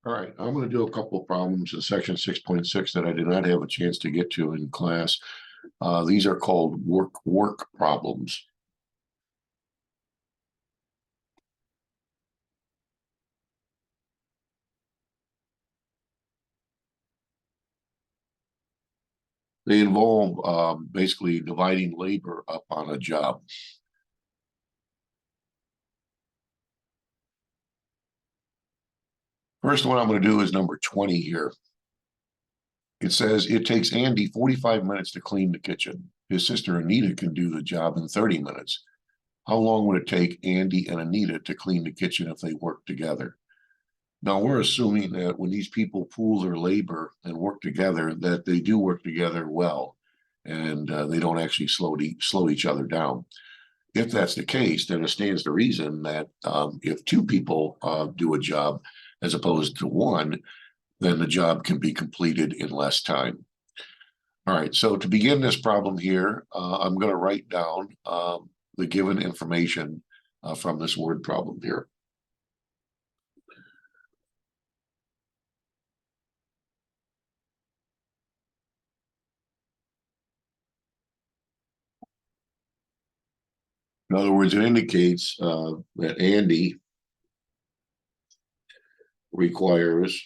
All right, I'm going to do a couple of problems in section 6.6 that I did not have a chance to get to in class. These are called work problems. They involve basically dividing labor up on a job. First one I'm going to do is number 20 here. It says it takes Andy 45 minutes to clean the kitchen. His sister Anita can do the job in 30 minutes. How long would it take Andy and Anita to clean the kitchen if they work together? Now, we're assuming that when these people pool their labor and work together, that they do work together well, and they don't actually slow each other down. If that's the case, then it stands to reason that if two people do a job as opposed to one, then the job can be completed in less time. All right, so to begin this problem here, I'm going to write down the given information from this word problem here. In other words, it indicates that Andy requires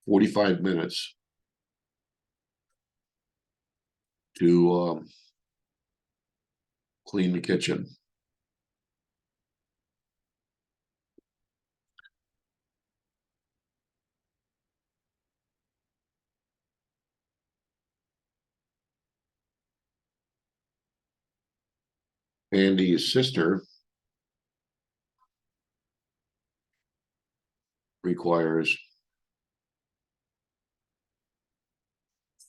45 minutes to clean the kitchen. Andy's sister requires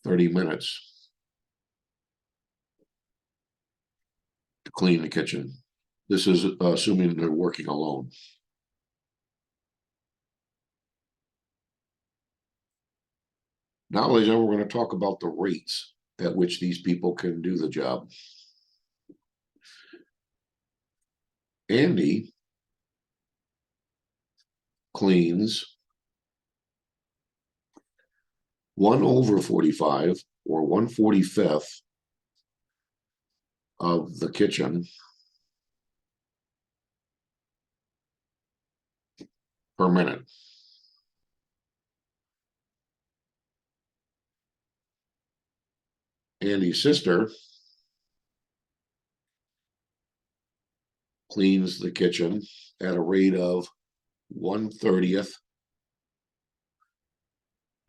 30 minutes to clean the kitchen. This is assuming they're working alone. Now, ladies and gentlemen, we're going to talk about the rates at which these people can do the job. Andy cleans 1/45 or 1/45 of the kitchen per minute. Andy's sister cleans the kitchen at a rate of 1/30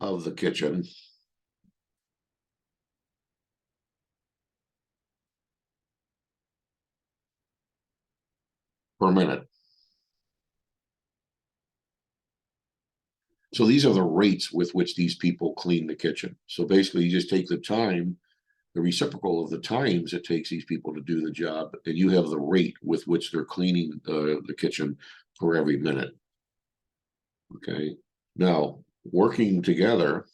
of the kitchen per minute. So these are the rates with which these people clean the kitchen. So basically, you just take the time, the reciprocal of the times it takes these people to do the job, and you have the rate with which they're cleaning the kitchen for every minute. Okay. Now, working together,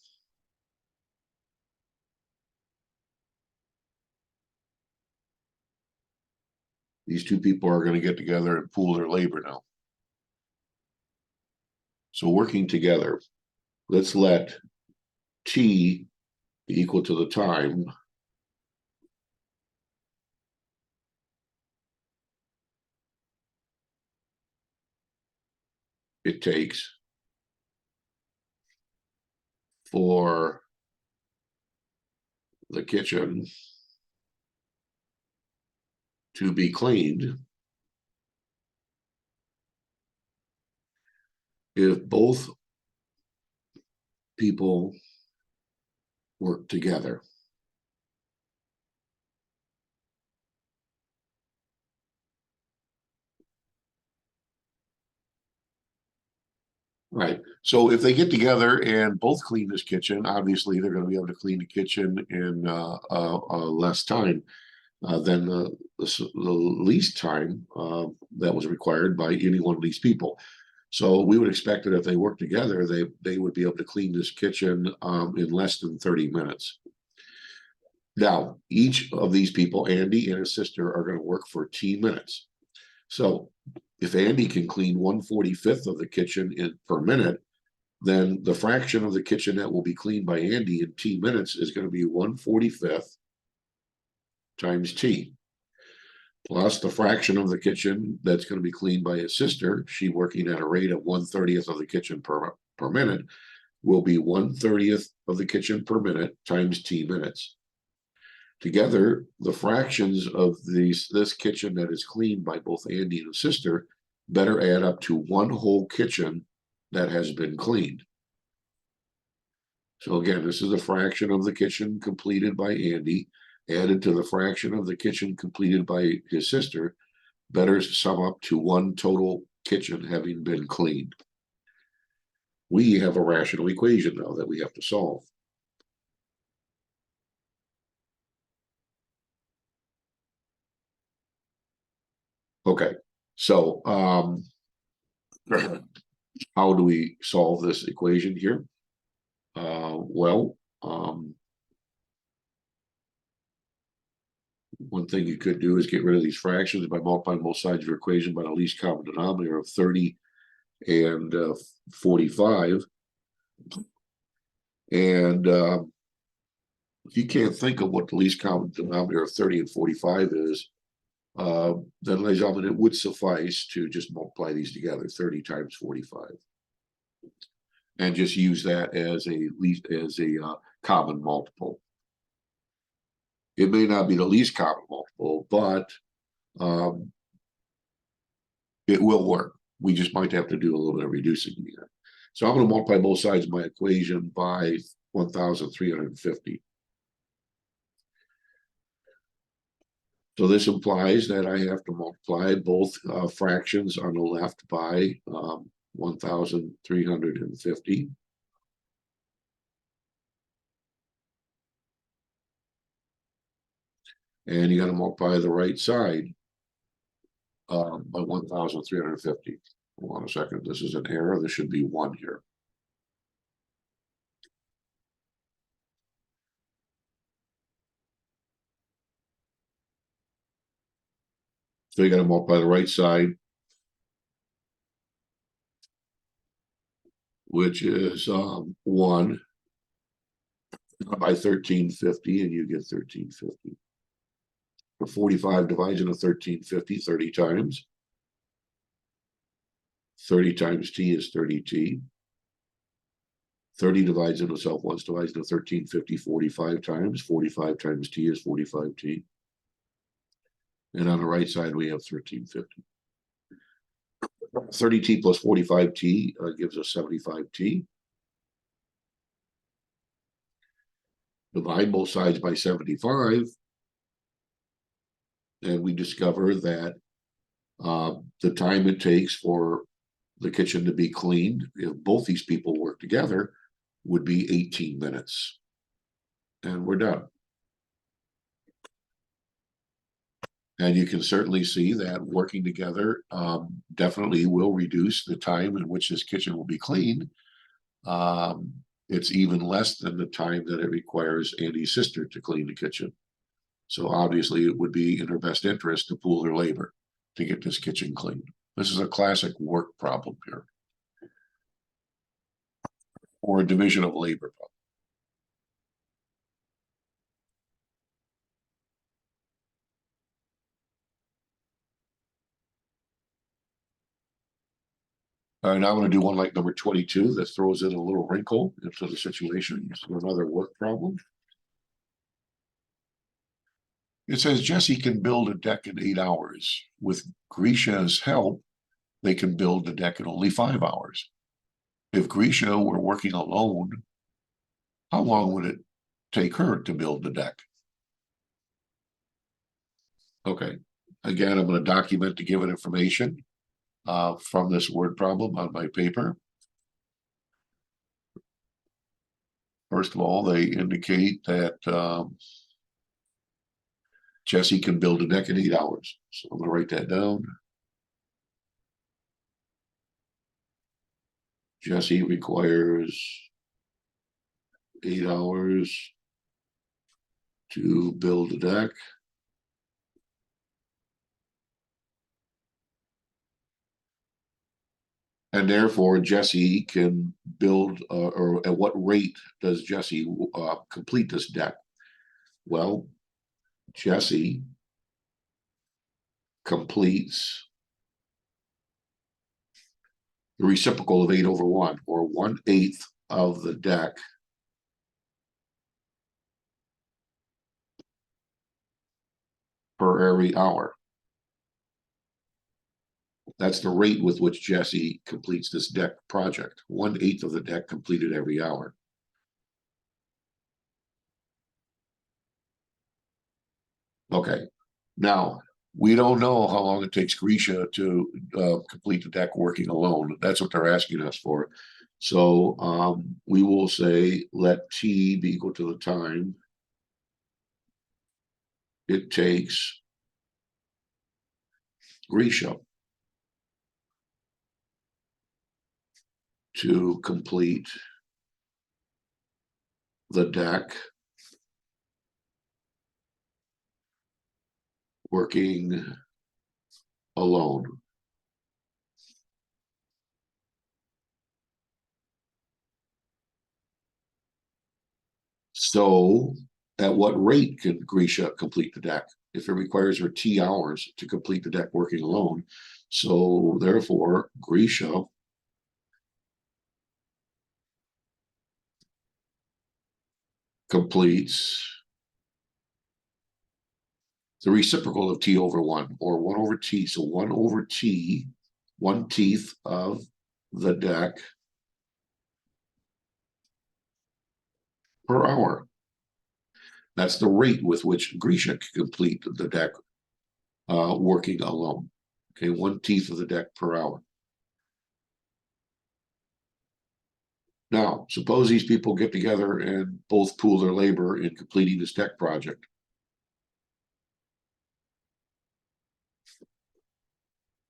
these two people are going to get together and pool their labor now. So working together, let's let T be equal to the time it takes for the kitchen to be cleaned if both people work together. Right. So if they get together and both clean this kitchen, obviously they're going to be able to clean the kitchen in less time than the least time that was required by any one of these people. So we would expect that if they work together, they would be able to clean this kitchen in less than 30 minutes. Now, each of these people, Andy and his sister, are going to work for T minutes. So if Andy can clean 1/45th of the kitchen per minute, then the fraction of the kitchen that will be cleaned by Andy in T minutes is going to be 1/45th times T, plus the fraction of the kitchen that's going to be cleaned by his sister, she working at a rate of 1/30th of the kitchen per minute, will be 1/30th of the kitchen per minute times T minutes. Together, the fractions of this kitchen that is cleaned by both Andy and his sister better add up to one whole kitchen that has been cleaned. So again, this is the fraction of the kitchen completed by Andy, added to the fraction of the kitchen completed by his sister, better sum up to one total kitchen having been cleaned. We have a rational equation now that we have to solve. Okay, so how do we solve this equation here? One thing you could do is get rid of these fractions by multiplying both sides of your equation by the least common denominator of 30 and 45. And if you can't think of what the least common denominator of 30 and 45 is, then, ladies and gentlemen, it would suffice to just multiply these together, 30 times 45. And just use that as a common multiple. It may not be the least common multiple, but it will work. We just might have to do a little bit of reducing here. So I'm going to multiply both sides of my equation by 1,350. So this implies that I have to multiply both fractions on the left by 1,350. And you got to multiply the right side by 1,350. Hold on a second. This is an error. There should be 1 here. So you got to multiply the right side, which is 1 by 1,350, and you get 1,350. For 45 divides into 1,350 30 times. 30 times t is 30t. 30 divides into itself once, divides into 1,350 45 times. 45 times t is 45t. And on the right side, we have 1,350. 30t plus 45t gives us 75t. Divide both sides by 75. And we discover that the time it takes for the kitchen to be cleaned, if both these people work together, would be 18 minutes. And we're done. And you can certainly see that working together definitely will reduce the time in which this kitchen will be cleaned. It's even less than the time that it requires Andy's sister to clean the kitchen. So obviously it would be in her best interest to pool her labor to get this kitchen cleaned. This is a classic work problem here, or a division of labor problem. All right, now I'm going to do one like number 22 that throws in a little wrinkle into the situation. So another work problem. It says Jesse can build a deck in 8 hours. With Grisha's help, they can build the deck in only 5 hours. If Grisha were working alone, how long would it take her to build the deck? Okay, again, I'm going to document the given information from this word problem on my paper. First of all, they indicate that Jesse can build a deck in 8 hours. So I'm going to write that down. Jesse requires 8 hours to build a deck. And therefore, Jesse can build, or at what rate does Jesse complete this deck? Well, Jesse completes the reciprocal of 8/1, or 1/8 of the deck per every hour. That's the rate with which Jesse completes this deck project. 1/8 of the deck completed every hour. Okay, now we don't know how long it takes Grisha to complete the deck working alone. That's what they're asking us for. So we will say let T be equal to the time it takes Grisha to complete the deck working alone. So at what rate can Grisha complete the deck? If it requires her T hours to complete the deck working alone. So therefore, Grisha completes the reciprocal of T/1, or 1/T. So 1/T, 1/10 of the deck per hour. That's the rate with which Grisha can complete the deck working alone. Okay, 1/10 of the deck per hour. Now, suppose these people get together and both pool their labor in completing this deck project.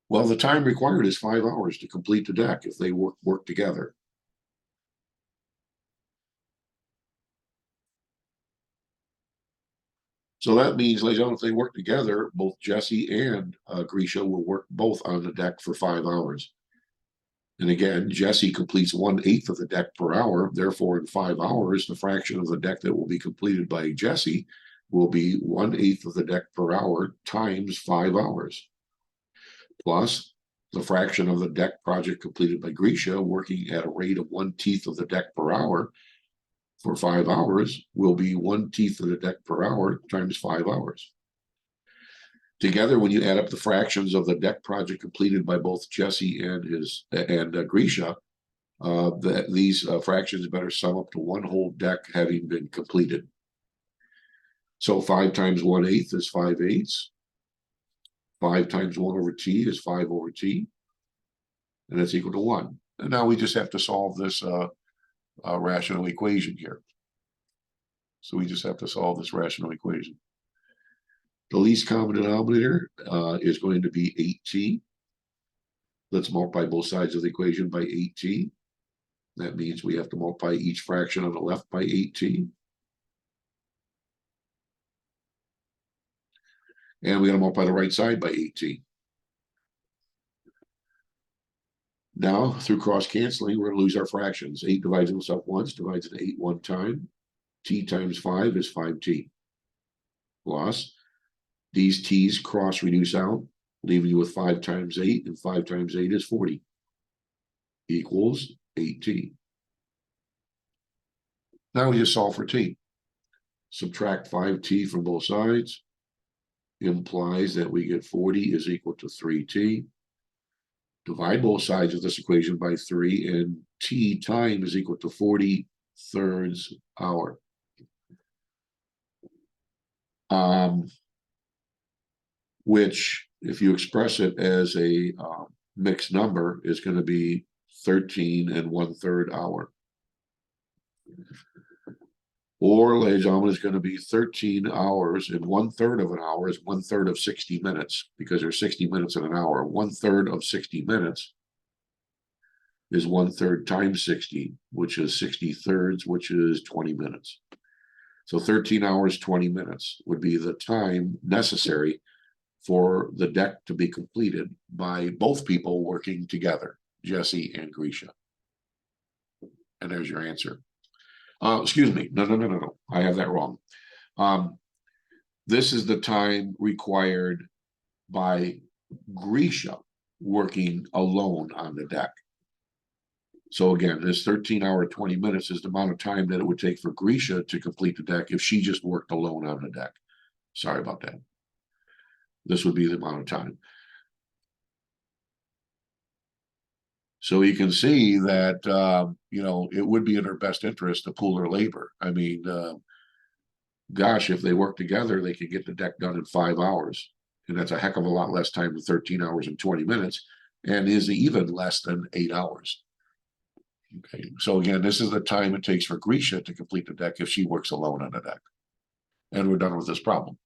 Well, the time required is 5 hours to complete the deck if they work together. So that means, ladies and gentlemen, if they work together, both Jesse and Grisha will work both on the deck for 5 hours. And again, Jesse completes 1/8 of the deck per hour. Therefore, in 5 hours, the fraction of the deck that will be completed by Jesse will be 1/8 of the deck per hour times 5 hours. Plus the fraction of the deck project completed by Grisha working at a rate of 1/10 of the deck per hour for 5 hours will be 1/10 of the deck per hour times 5 hours. Together, when you add up the fractions of the deck project completed by both Jesse and Grisha, these fractions better sum up to one whole deck having been completed. So 5 times 1/8 is 5/8. 5 times 1/T is 5/T, and that's equal to 1. And now we just have to solve this rational equation here. So we just have to solve this rational equation. The least common denominator is going to be 8t. Let's multiply both sides of the equation by 8t. That means we have to multiply each fraction on the left by 8t. And we got to multiply the right side by 8t. Now, through cross-canceling, we're going to lose our fractions. 8 divides itself once, divides into 8 one time. T times 5 is 5t. Plus, these t's cross-reduce out, leaving you with 5 times 8, and 5 times 8 is 40. Equals 8t. Now we just solve for t. Subtract 5t from both sides. Implies that we get 40 is equal to 3t. Divide both sides of this equation by 3, and t time is equal to 40/3 hour. Which, if you express it as a mixed number, is going to be 13 1/3 hour. Or, ladies and gentlemen, it's going to be 13 hours, and 1/3 of an hour is 1/3 of 60 minutes, because there's 60 minutes in an hour. 1/3 of 60 minutes is 1/3 times 60, which is 60/3, which is 20 minutes. So 13 hours, 20 minutes would be the time necessary for the deck to be completed by both people working together. Jesse, and Grisha. And there's your answer. Excuse me. No. I have that wrong. This is the time required by Grisha working alone on the deck. So again, this 13-hour, 20 minutes is the amount of time that it would take for Grisha to complete the deck if she just worked alone on the deck. Sorry about that. This would be the amount of time. So you can see that, it would be in her best interest to pool her labor. I mean, gosh, if they work together, they could get the deck done in 5 hours. And that's a heck of a lot less time than 13 hours and 20 minutes, and is even less than 8 hours. Okay, so again, this is the time it takes for Grisha to complete the deck if she works alone on the deck. And we're done with this problem.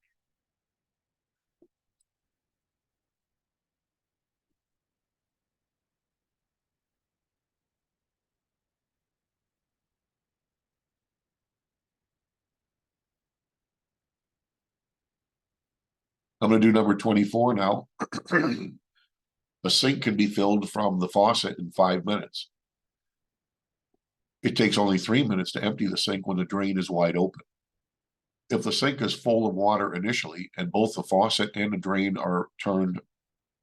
I'm going to do number 24 now. A sink can be filled from the faucet in 5 minutes. It takes only 3 minutes to empty the sink when the drain is wide open. If the sink is full of water initially and both the faucet and the drain are turned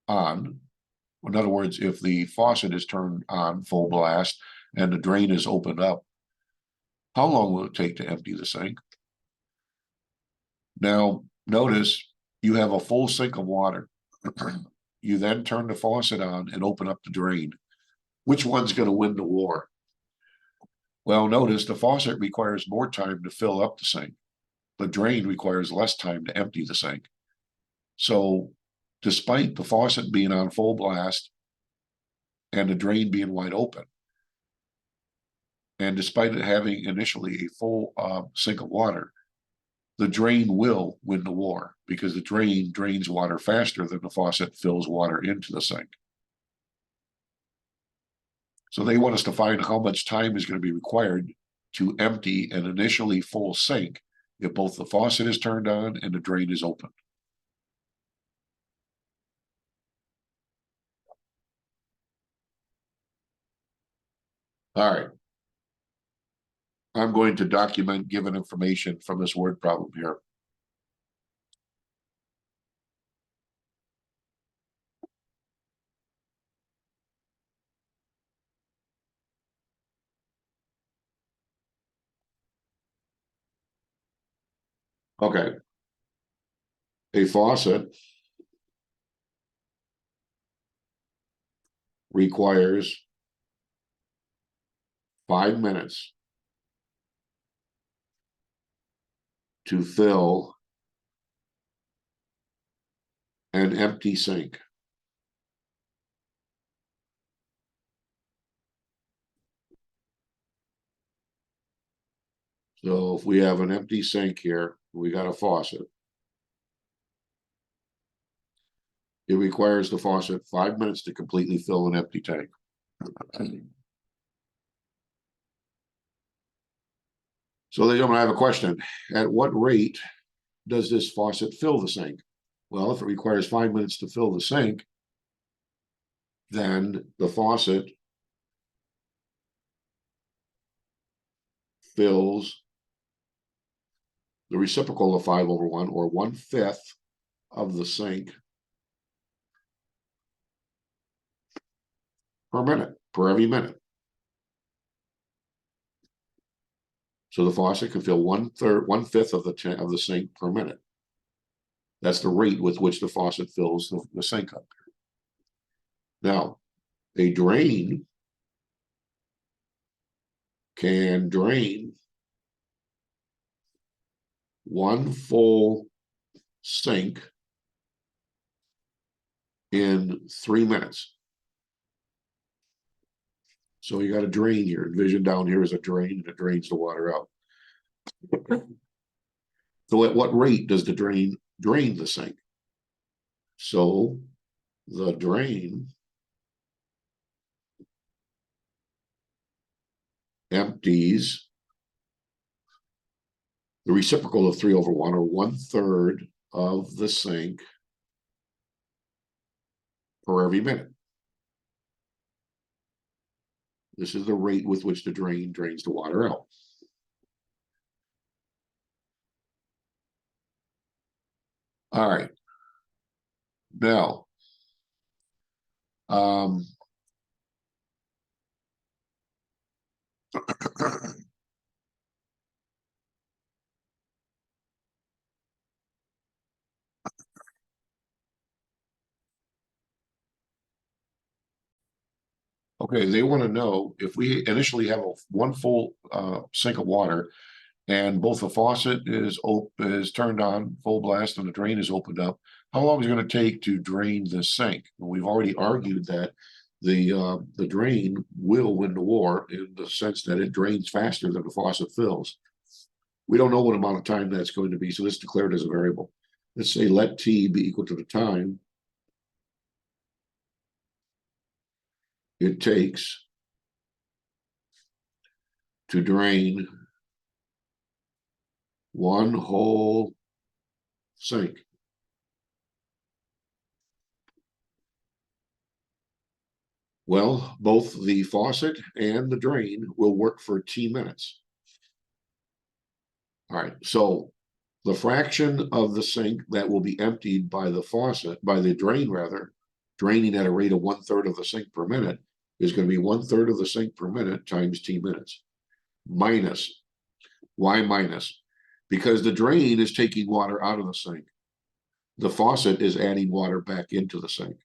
on, in other words, if the faucet is turned on full blast and the drain is opened up, how long will it take to empty the sink? Now, notice you have a full sink of water. You then turn the faucet on and open up the drain. Which one's going to win the war? Well, notice the faucet requires more time to fill up the sink. The drain requires less time to empty the sink. So, despite the faucet being on full blast and the drain being wide open, and despite it having initially a full sink of water, the drain will win the war because the drain drains water faster than the faucet fills water into the sink. So they want us to find how much time is going to be required to empty an initially full sink if both the faucet is turned on and the drain is open. All right. I'm going to document given information from this word problem here. Okay. A faucet requires 5 minutes to fill an empty sink. So if we have an empty sink here, we got a faucet. It requires the faucet 5 minutes to completely fill an empty tank. So they don't have a question. At what rate does this faucet fill the sink? Well, if it requires 5 minutes to fill the sink, then the faucet fills the reciprocal of 5/1, or 1/5 of the sink per minute, per every minute. So the faucet can fill 1/5 of the sink per minute. That's the rate with which the faucet fills the sink up. Now, a drain can drain one full sink in 3 minutes. So you got a drain here. Envision down here is a drain, and it drains the water out. So at what rate does the drain drain the sink? So the drain empties the reciprocal of 3/1, or 1/3 of the sink per every minute. This is the rate with which the drain drains the water out. All right. Now, okay, they want to know if we initially have one full sink of water and both the faucet is turned on full blast and the drain is opened up, how long is it going to take to drain the sink? We've already argued that the drain will win the war in the sense that it drains faster than the faucet fills. We don't know what amount of time that's going to be, so this is declared as a variable. Let's say let t be equal to the time it takes to drain one whole sink. Well, both the faucet and the drain will work for t minutes. All right, so the fraction of the sink that will be emptied by the faucet, by the drain rather, draining at a rate of 1/3 of the sink per minute, is going to be 1/3 of the sink per minute times t minutes. Minus. Why minus? Because the drain is taking water out of the sink. The faucet is adding water back into the sink.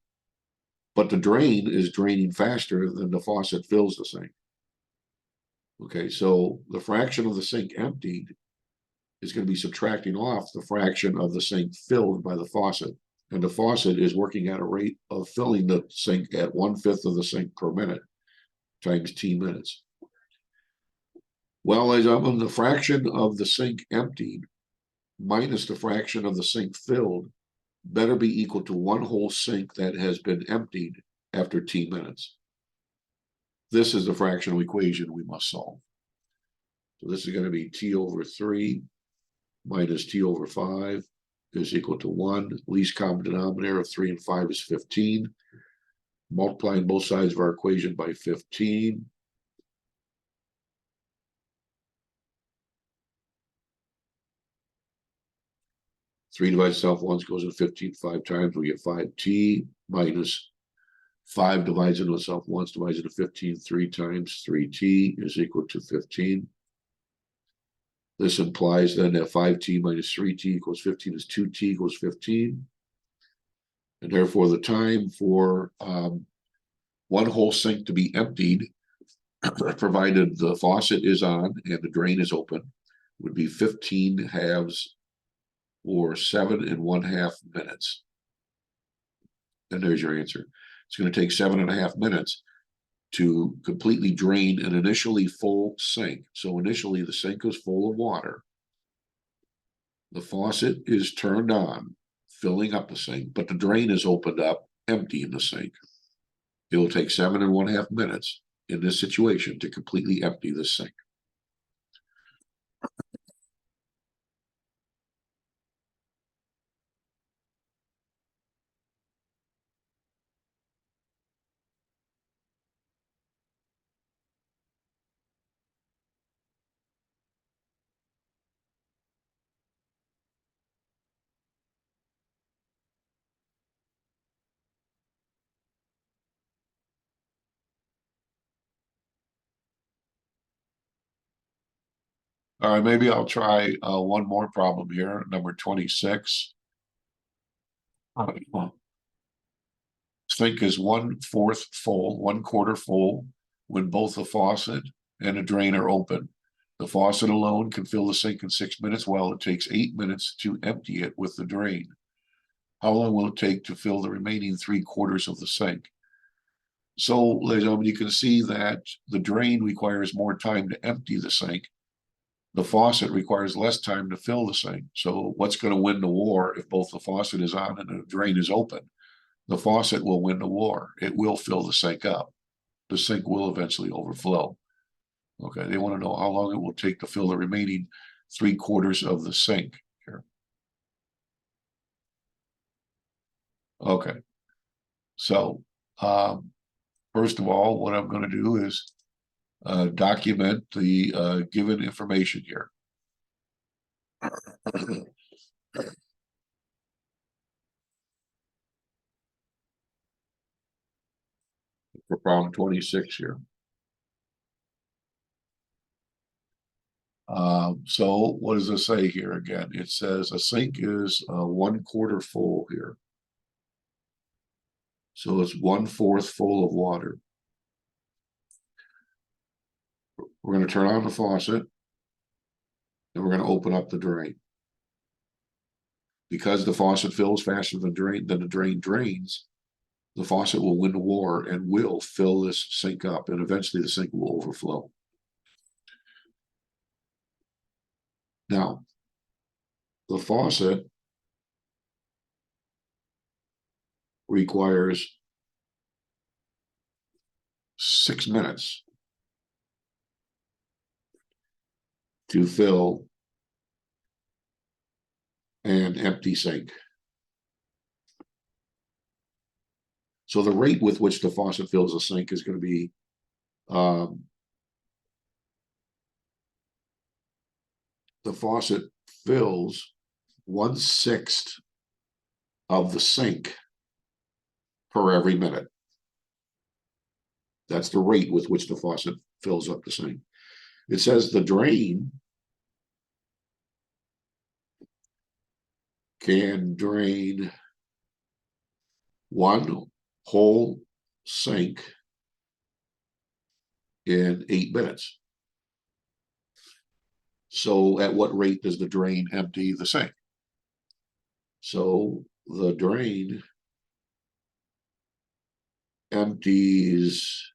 But the drain is draining faster than the faucet fills the sink. Okay, so the fraction of the sink emptied is going to be subtracting off the fraction of the sink filled by the faucet. And the faucet is working at a rate of filling the sink at 1/5 of the sink per minute times t minutes. Well, as I'm the fraction of the sink emptied minus the fraction of the sink filled better be equal to one whole sink that has been emptied after t minutes. This is the fractional equation we must solve. So this is going to be t over 3 minus t over 5 is equal to 1. Least common denominator of 3 and 5 is 15. Multiplying both sides of our equation by 15. Three divides itself once, goes in 15 5 times. We get 5t minus 5 divides into itself once, divides into 15 3 times. 3t is equal to 15. This implies then that 5t minus 3t equals 15 is 2t equals 15. And therefore, the time for one whole sink to be emptied, provided the faucet is on and the drain is open, would be 15 halves or 7½ minutes. And there's your answer. It's going to take 7½ minutes to completely drain an initially full sink. So initially the sink is full of water. The faucet is turned on, filling up the sink, but the drain is opened up, emptying the sink. It will take 7½ minutes in this situation to completely empty the sink. All right, maybe I'll try one more problem here, number 26. Sink is 1/4 full, 1/4 full when both the faucet and the drain are open. The faucet alone can fill the sink in 6 minutes, while it takes 8 minutes to empty it with the drain. How long will it take to fill the remaining 3/4 of the sink? So, ladies and gentlemen, you can see that the drain requires more time to empty the sink. The faucet requires less time to fill the sink. So what's going to win the war if both the faucet is on and the drain is open? The faucet will win the war. It will fill the sink up. The sink will eventually overflow. Okay, they want to know how long it will take to fill the remaining 3/4 of the sink here. Okay, so first of all, what I'm going to do is document the given information here. For problem 26 here. So what does it say here again? It says a sink is 1/4 full here. So it's 1/4 full of water. We're going to turn on the faucet and we're going to open up the drain. Because the faucet fills faster than the drain drains, the faucet will win the war and will fill this sink up, and eventually the sink will overflow. Now, the faucet requires 6 minutes to fill an empty sink. So the rate with which the faucet fills a sink is going to be the faucet fills 1/6 of the sink per every minute. That's the rate with which the faucet fills up the sink. It says the drain can drain 1 whole sink in 8 minutes. So at what rate does the drain empty the sink? So the drain empties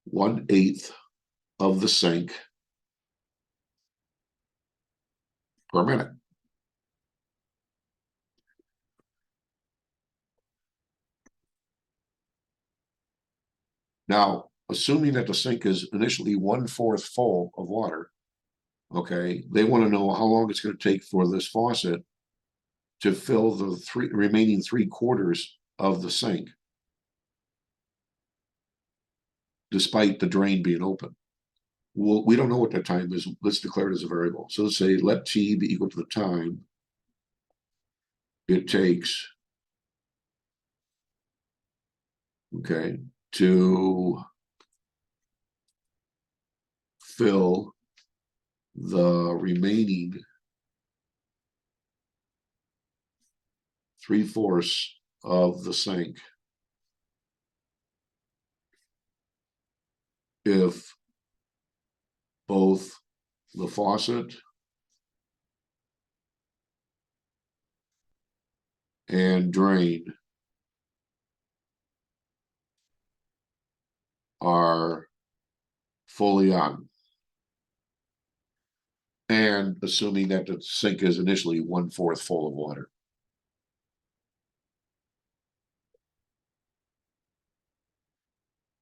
1/8 of the sink per minute. Now, assuming that the sink is initially 1/4 full of water, okay, they want to know how long it's going to take for this faucet to fill the remaining 3/4 of the sink, despite the drain being open. Well, we don't know what that time is. Let's declare it as a variable. So let's say let t be equal to the time it takes, okay, to fill the remaining 3/4 of the sink if both the faucet and drain are fully on, and assuming that the sink is initially 1/4 full of water.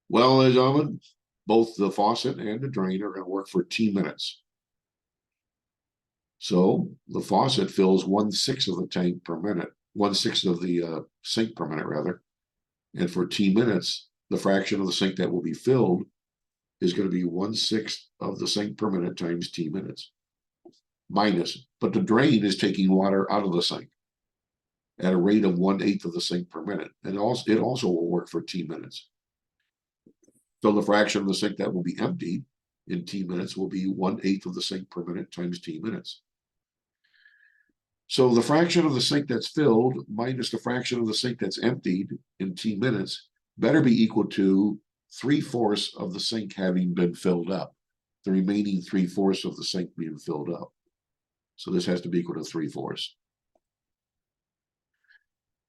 Well, ladies and gentlemen, both the faucet and the drain are going to work for T minutes. So the faucet fills 1/6 of the tank per minute, 1/6 of the sink per minute, rather. And for T minutes, the fraction of the sink that will be filled is going to be 1/6 of the sink per minute times T minutes. Minus, but the drain is taking water out of the sink at a rate of 1/8 of the sink per minute. And it also will work for T minutes. So the fraction of the sink that will be emptied in T minutes will be 1/8 of the sink per minute times T minutes. So the fraction of the sink that's filled minus the fraction of the sink that's emptied in T minutes better be equal to 3/4 of the sink having been filled up, the remaining 3/4 of the sink being filled up. So this has to be equal to 3/4.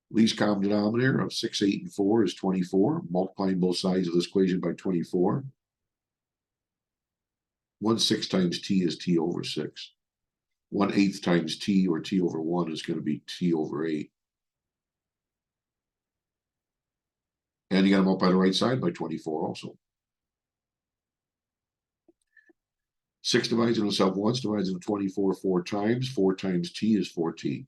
Least common denominator of 6, 8, and 4 is 24. Multiplying both sides of this equation by 24. 1/6 times t is t over 6. 1/8 times t, or t over 1, is going to be t over 8. And you got to multiply the right side by 24 also. 6 divides into itself once, divides into 24 4 times. 4 times t is 4t.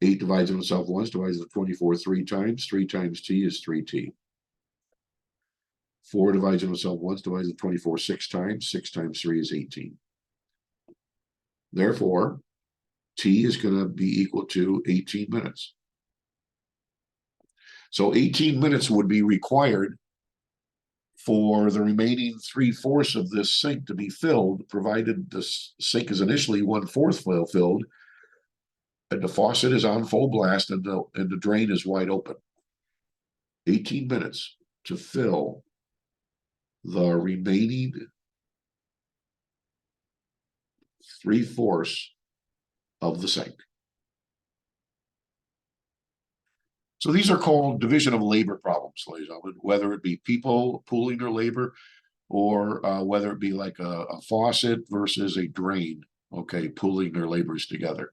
8 divides into itself once, divides into 24 3 times. 3 times t is 3t. 4 divides into itself once, divides into 24 6 times. 6 times 3 is 18. Therefore, T is going to be equal to 18 minutes. So 18 minutes would be required for the remaining 3/4 of this sink to be filled, provided this sink is initially 1/4 filled, and the faucet is on full blast and the drain is wide open. 18 minutes to fill the remaining 3/4 of the sink. So these are called division of labor problems, ladies and gentlemen, whether it be people pooling their labor or whether it be like a faucet versus a drain, okay, pooling their labors together.